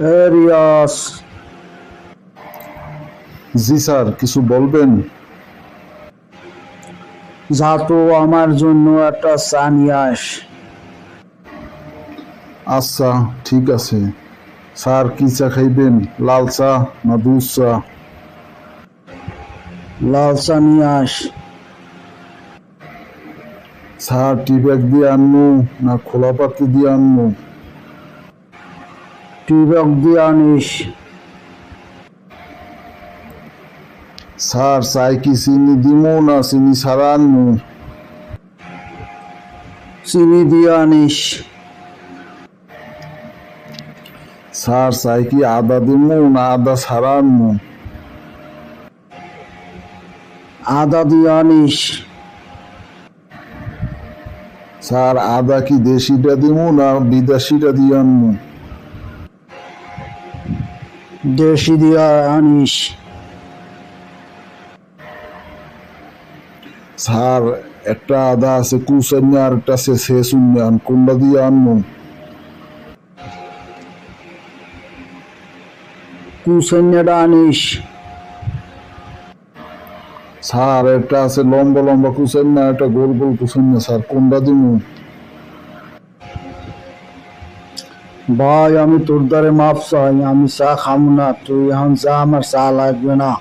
রিয়াস। জি sir, কিছু বলবেন? যা তো আমার জন্য একটা চা নিয়ে আস। আচ্ছা, ঠিক আছে। স্যার, কি চা খাইবেন? লাল চা না দুধ চা? লাল চা নিয়ে আস। স্যার, টি ব্যাগ দিয়ে আনবো না খোলা পাত্র দিয়ে আনবো? টি ব্যাগ দিয়ে আনিস। স্যার, চাই কি চিনি দিমু না চিনি ছাড়া আনবো? চিনি দিয়ে আনিস। স্যার, চাই কি আদা দিমু না আদা ছাড়া আনবো? আদা দিয়ে আনিস। স্যার, আদা কি দেশিটা দিমু না বিদেশিটা দিয়ে আনবো? দেশি দিয়ে আনিস। স্যার, একটা আদা আছে কুচাইনা আর একটা আছে শেষুন্না, কোনটা দিয়ে আনবো? কুসন্যাটা আনিস। স্যার, একটা আছে লম্বা লম্বা কুচাইনা একটা গোল গোল কুচাইনা, স্যার কোনটা দিমু? ভাই আমি তোর দ্বারে মাপ চাই, আমি চা খাবো না, তুই এখন চা, আমার চা লাগবে না।